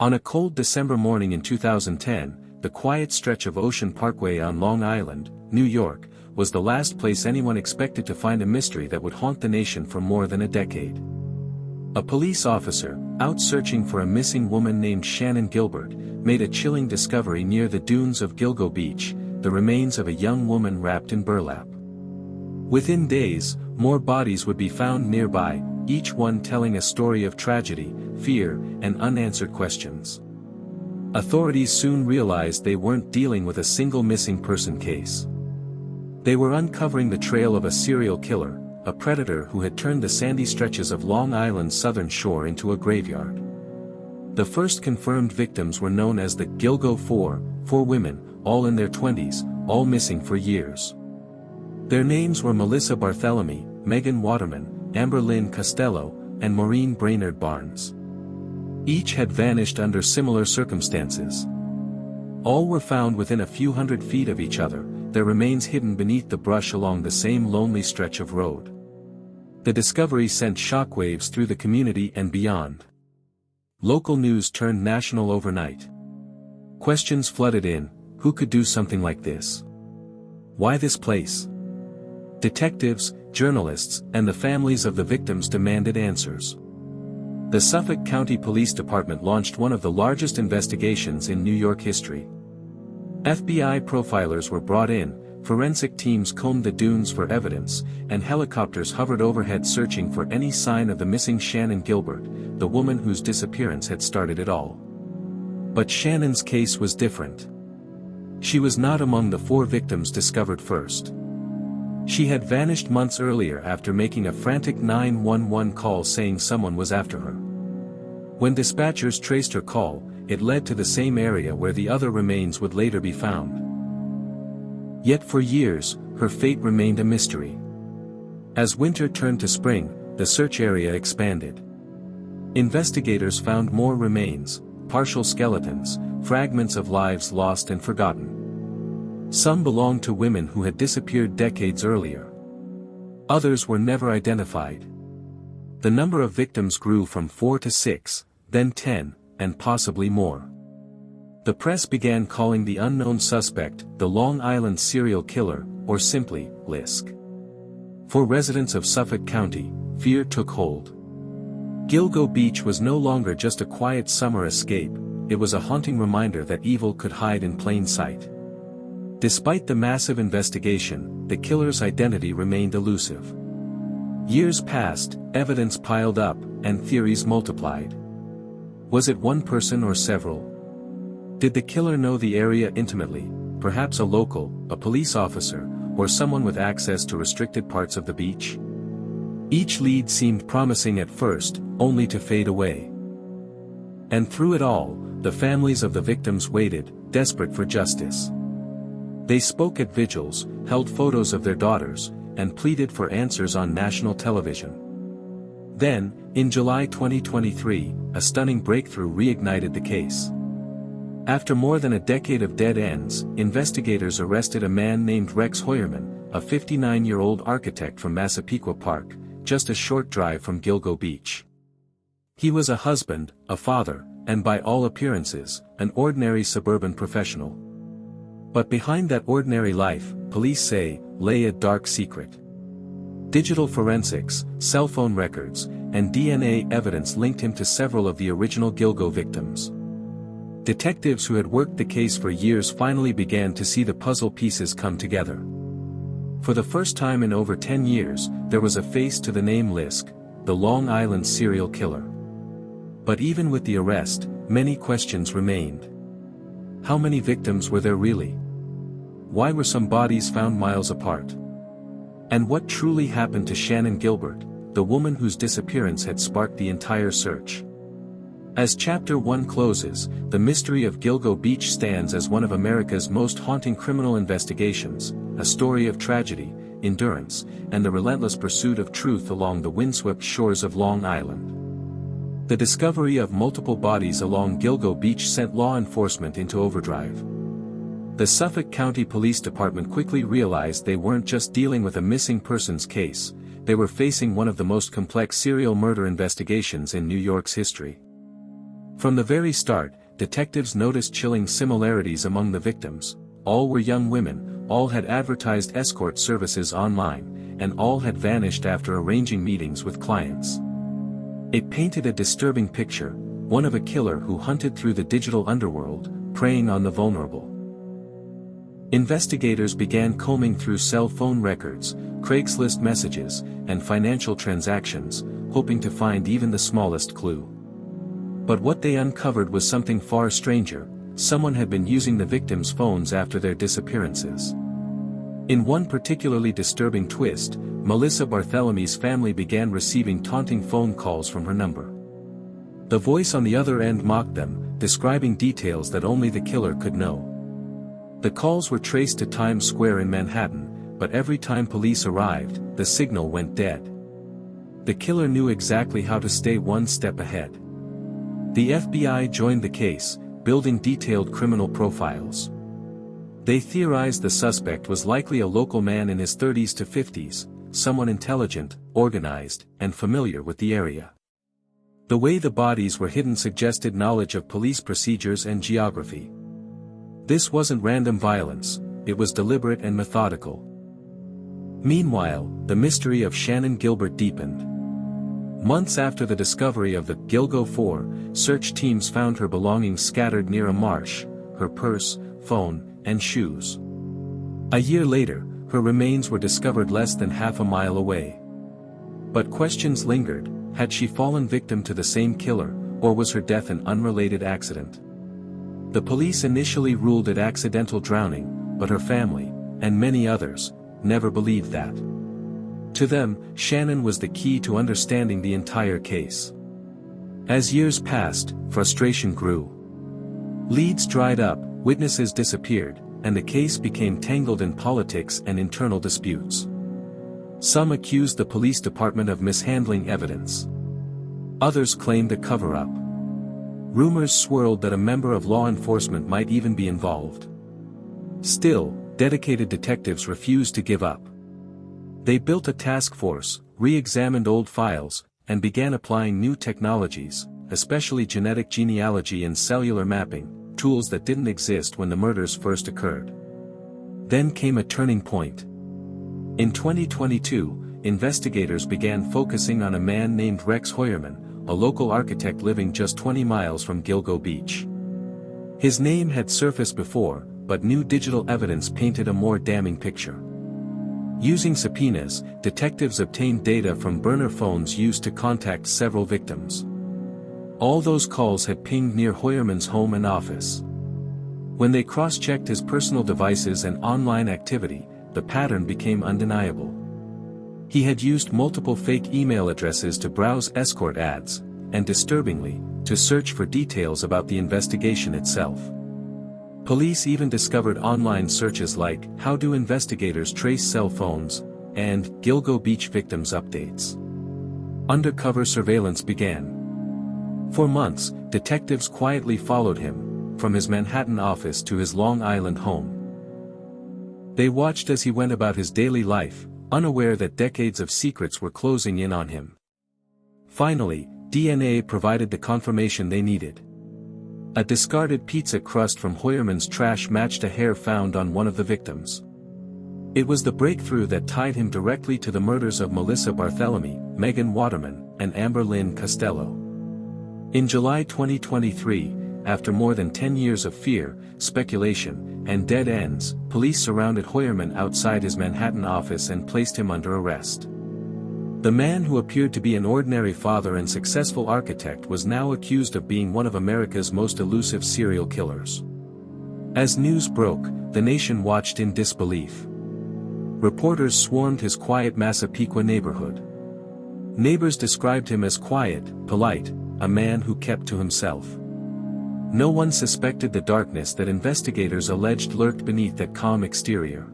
On a cold December morning in 2010, the quiet stretch of Ocean Parkway on Long Island, New York, was the last place anyone expected to find a mystery that would haunt the nation for more than a decade. A police officer, out searching for a missing woman named Shannan Gilbert, made a chilling discovery near the dunes of Gilgo Beach, the remains of a young woman wrapped in burlap. Within days, more bodies would be found nearby, each one telling a story of tragedy, fear, and unanswered questions. Authorities soon realized they weren't dealing with a single missing person case. They were uncovering the trail of a serial killer, a predator who had turned the sandy stretches of Long Island's southern shore into a graveyard. The first confirmed victims were known as the Gilgo Four women, all in their 20s, all missing for years. Their names were Melissa Barthélemy, Megan Waterman, Amber Lynn Costello, and Maureen Brainerd Barnes. Each had vanished under similar circumstances. All were found within a few hundred feet of each other, their remains hidden beneath the brush along the same lonely stretch of road. The discovery sent shockwaves through the community and beyond. Local news turned national overnight. Questions flooded in: who could do something like this? Why this place? Detectives, journalists, and the families of the victims demanded answers. The Suffolk County Police Department launched one of the largest investigations in New York history. FBI profilers were brought in, forensic teams combed the dunes for evidence, and helicopters hovered overhead searching for any sign of the missing Shannan Gilbert, the woman whose disappearance had started it all. But Shannan's case was different. She was not among the 4 victims discovered first. She had vanished months earlier after making a frantic 911 call saying someone was after her. When dispatchers traced her call, it led to the same area where the other remains would later be found. Yet for years, her fate remained a mystery. As winter turned to spring, the search area expanded. Investigators found more remains, partial skeletons, fragments of lives lost and forgotten. Some belonged to women who had disappeared decades earlier. Others were never identified. The number of victims grew from 4 to 6, then 10, and possibly more. The press began calling the unknown suspect the Long Island serial killer, or simply, Lisk. For residents of Suffolk County, fear took hold. Gilgo Beach was no longer just a quiet summer escape, it was a haunting reminder that evil could hide in plain sight. Despite the massive investigation, the killer's identity remained elusive. Years passed, evidence piled up, and theories multiplied. Was it one person or several? Did the killer know the area intimately, perhaps a local, a police officer, or someone with access to restricted parts of the beach? Each lead seemed promising at first, only to fade away. And through it all, the families of the victims waited, desperate for justice. They spoke at vigils, held photos of their daughters, and pleaded for answers on national television. Then, in July 2023, a stunning breakthrough reignited the case. After more than a decade of dead ends, investigators arrested a man named Rex Hoyerman, a 59-year-old architect from Massapequa Park, just a short drive from Gilgo Beach. He was a husband, a father, and by all appearances, an ordinary suburban professional. But behind that ordinary life, police say, lay a dark secret. Digital forensics, cell phone records, and DNA evidence linked him to several of the original Gilgo victims. Detectives who had worked the case for years finally began to see the puzzle pieces come together. For the first time in over 10 years, there was a face to the name Lisk, the Long Island serial killer. But even with the arrest, many questions remained. How many victims were there really? Why were some bodies found miles apart? And what truly happened to Shannan Gilbert, the woman whose disappearance had sparked the entire search? As Chapter 1 closes, the mystery of Gilgo Beach stands as one of America's most haunting criminal investigations, a story of tragedy, endurance, and the relentless pursuit of truth along the windswept shores of Long Island. The discovery of multiple bodies along Gilgo Beach sent law enforcement into overdrive. The Suffolk County Police Department quickly realized they weren't just dealing with a missing persons case, they were facing one of the most complex serial murder investigations in New York's history. From the very start, detectives noticed chilling similarities among the victims. All were young women, all had advertised escort services online, and all had vanished after arranging meetings with clients. It painted a disturbing picture, one of a killer who hunted through the digital underworld, preying on the vulnerable. Investigators began combing through cell phone records, Craigslist messages, and financial transactions, hoping to find even the smallest clue. But what they uncovered was something far stranger. Someone had been using the victims' phones after their disappearances. In one particularly disturbing twist, Melissa Barthelomy's family began receiving taunting phone calls from her number. The voice on the other end mocked them, describing details that only the killer could know. The calls were traced to Times Square in Manhattan, but every time police arrived, the signal went dead. The killer knew exactly how to stay one step ahead. The FBI joined the case, building detailed criminal profiles. They theorized the suspect was likely a local man in his 30s to 50s, someone intelligent, organized, and familiar with the area. The way the bodies were hidden suggested knowledge of police procedures and geography. This wasn't random violence, it was deliberate and methodical. Meanwhile, the mystery of Shannan Gilbert deepened. Months after the discovery of the Gilgo 4, search teams found her belongings scattered near a marsh, her purse, phone, and shoes. A year later, her remains were discovered less than half a mile away. But questions lingered: had she fallen victim to the same killer, or was her death an unrelated accident? The police initially ruled it accidental drowning, but her family, and many others, never believed that. To them, Shannan was the key to understanding the entire case. As years passed, frustration grew. Leads dried up, witnesses disappeared, and the case became tangled in politics and internal disputes. Some accused the police department of mishandling evidence. Others claimed a cover-up. Rumors swirled that a member of law enforcement might even be involved. Still, dedicated detectives refused to give up. They built a task force, re-examined old files, and began applying new technologies, especially genetic genealogy and cellular mapping, tools that didn't exist when the murders first occurred. Then came a turning point. In 2022, investigators began focusing on a man named Rex Heuermann, a local architect living just 20 miles from Gilgo Beach. His name had surfaced before, but new digital evidence painted a more damning picture. Using subpoenas, detectives obtained data from burner phones used to contact several victims. All those calls had pinged near Heuermann's home and office. When they cross-checked his personal devices and online activity, the pattern became undeniable. He had used multiple fake email addresses to browse escort ads, and disturbingly, to search for details about the investigation itself. Police even discovered online searches like "How do investigators trace cell phones?" and "Gilgo Beach victims updates." Undercover surveillance began. For months, detectives quietly followed him, from his Manhattan office to his Long Island home. They watched as he went about his daily life, unaware that decades of secrets were closing in on him. Finally, DNA provided the confirmation they needed. A discarded pizza crust from Heuermann's trash matched a hair found on one of the victims. It was the breakthrough that tied him directly to the murders of Melissa Bartholomew, Megan Waterman, and Amber Lynn Costello. In July 2023, after more than 10 years of fear, speculation, and dead ends, police surrounded Heuermann outside his Manhattan office and placed him under arrest. The man who appeared to be an ordinary father and successful architect was now accused of being one of America's most elusive serial killers. As news broke, the nation watched in disbelief. Reporters swarmed his quiet Massapequa neighborhood. Neighbors described him as quiet, polite, a man who kept to himself. No one suspected the darkness that investigators alleged lurked beneath that calm exterior.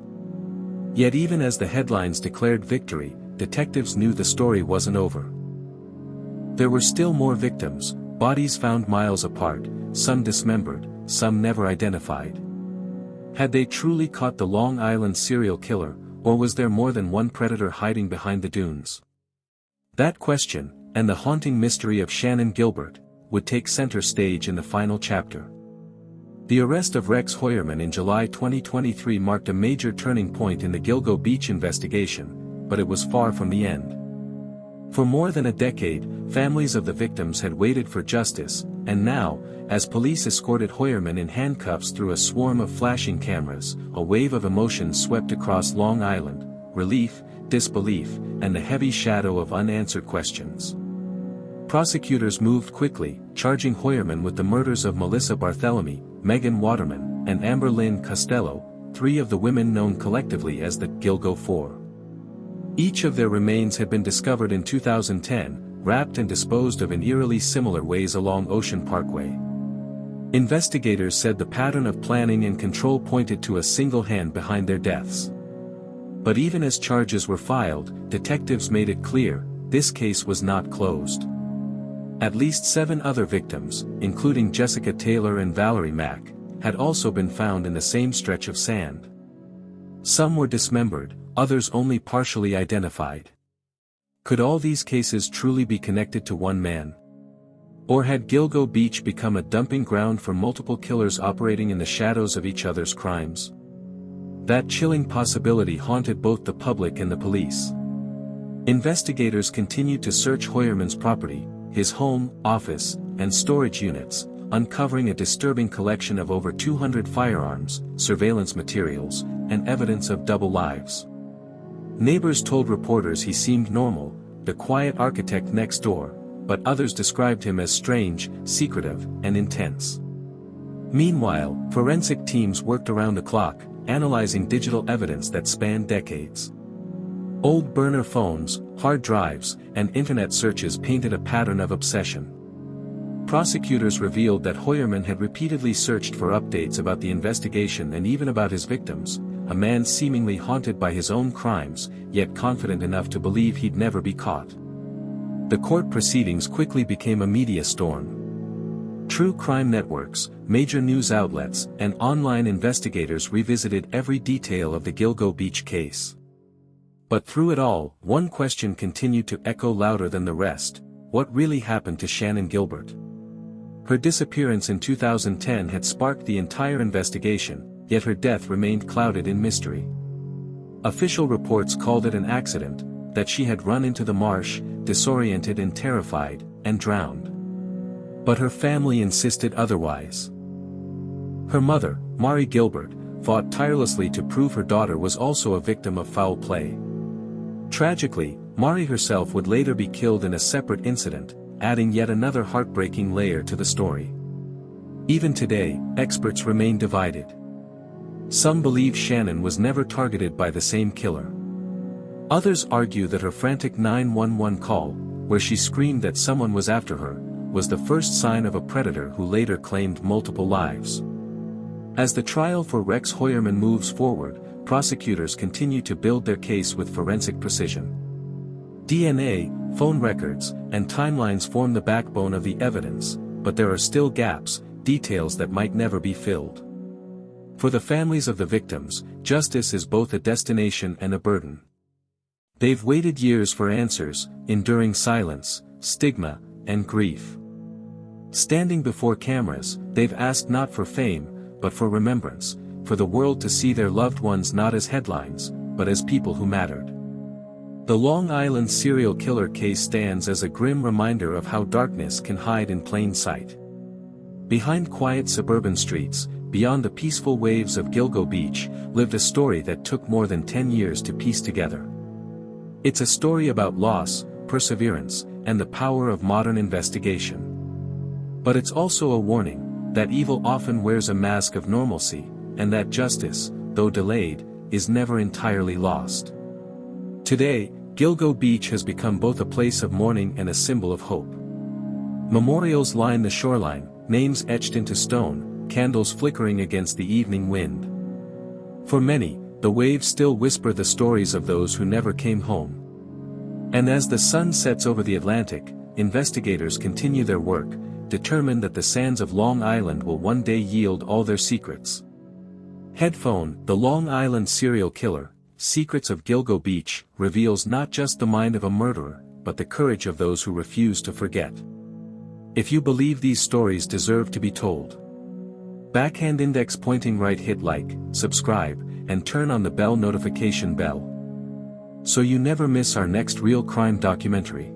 Yet even as the headlines declared victory, detectives knew the story wasn't over. There were still more victims, bodies found miles apart, some dismembered, some never identified. Had they truly caught the Long Island serial killer, or was there more than one predator hiding behind the dunes? That question, and the haunting mystery of Shannan Gilbert, would take center stage in the final chapter. The arrest of Rex Heuermann in July 2023 marked a major turning point in the Gilgo Beach investigation, but it was far from the end. For more than a decade, families of the victims had waited for justice, and now, as police escorted Heuermann in handcuffs through a swarm of flashing cameras, a wave of emotions swept across Long Island: relief, disbelief, and the heavy shadow of unanswered questions. Prosecutors moved quickly, charging Heuermann with the murders of Melissa Barthelemy, Megan Waterman, and Amber Lynn Costello, three of the women known collectively as the Gilgo Four. Each of their remains had been discovered in 2010, wrapped and disposed of in eerily similar ways along Ocean Parkway. Investigators said the pattern of planning and control pointed to a single hand behind their deaths. But even as charges were filed, detectives made it clear, this case was not closed. At least 7 other victims, including Jessica Taylor and Valerie Mack, had also been found in the same stretch of sand. Some were dismembered, others only partially identified. Could all these cases truly be connected to one man? Or had Gilgo Beach become a dumping ground for multiple killers operating in the shadows of each other's crimes? That chilling possibility haunted both the public and the police. Investigators continued to search Heuermann's property, his home, office, and storage units, uncovering a disturbing collection of over 200 firearms, surveillance materials, and evidence of double lives. Neighbors told reporters he seemed normal, the quiet architect next door, but others described him as strange, secretive, and intense. Meanwhile, forensic teams worked around the clock, analyzing digital evidence that spanned decades. Old burner phones, hard drives, and internet searches painted a pattern of obsession. Prosecutors revealed that Heuermann had repeatedly searched for updates about the investigation and even about his victims, a man seemingly haunted by his own crimes, yet confident enough to believe he'd never be caught. The court proceedings quickly became a media storm. True crime networks, major news outlets, and online investigators revisited every detail of the Gilgo Beach case. But through it all, one question continued to echo louder than the rest: what really happened to Shannan Gilbert? Her disappearance in 2010 had sparked the entire investigation, yet her death remained clouded in mystery. Official reports called it an accident, that she had run into the marsh, disoriented and terrified, and drowned. But her family insisted otherwise. Her mother, Mari Gilbert, fought tirelessly to prove her daughter was also a victim of foul play. Tragically, Mari herself would later be killed in a separate incident, adding yet another heartbreaking layer to the story. Even today, experts remain divided. Some believe Shannan was never targeted by the same killer. Others argue that her frantic 911 call, where she screamed that someone was after her, was the first sign of a predator who later claimed multiple lives. As the trial for Rex Heuermann moves forward, prosecutors continue to build their case with forensic precision. DNA, phone records, and timelines form the backbone of the evidence, but there are still gaps, details that might never be filled. For the families of the victims, justice is both a destination and a burden. They've waited years for answers, enduring silence, stigma, and grief. Standing before cameras, they've asked not for fame, but for remembrance, for the world to see their loved ones not as headlines, but as people who mattered. The Long Island serial killer case stands as a grim reminder of how darkness can hide in plain sight. Behind quiet suburban streets, beyond the peaceful waves of Gilgo Beach, lived a story that took more than 10 years to piece together. It's a story about loss, perseverance, and the power of modern investigation. But it's also a warning, that evil often wears a mask of normalcy, and that justice, though delayed, is never entirely lost. Today, Gilgo Beach has become both a place of mourning and a symbol of hope. Memorials line the shoreline, names etched into stone, candles flickering against the evening wind. For many, the waves still whisper the stories of those who never came home. And as the sun sets over the Atlantic, investigators continue their work, determined that the sands of Long Island will one day yield all their secrets. Headphone, The Long Island Serial Killer, Secrets of Gilgo Beach, reveals not just the mind of a murderer, but the courage of those who refuse to forget. If you believe these stories deserve to be told, backhand index pointing right, hit like, subscribe, and turn on the bell notification bell, so you never miss our next real crime documentary.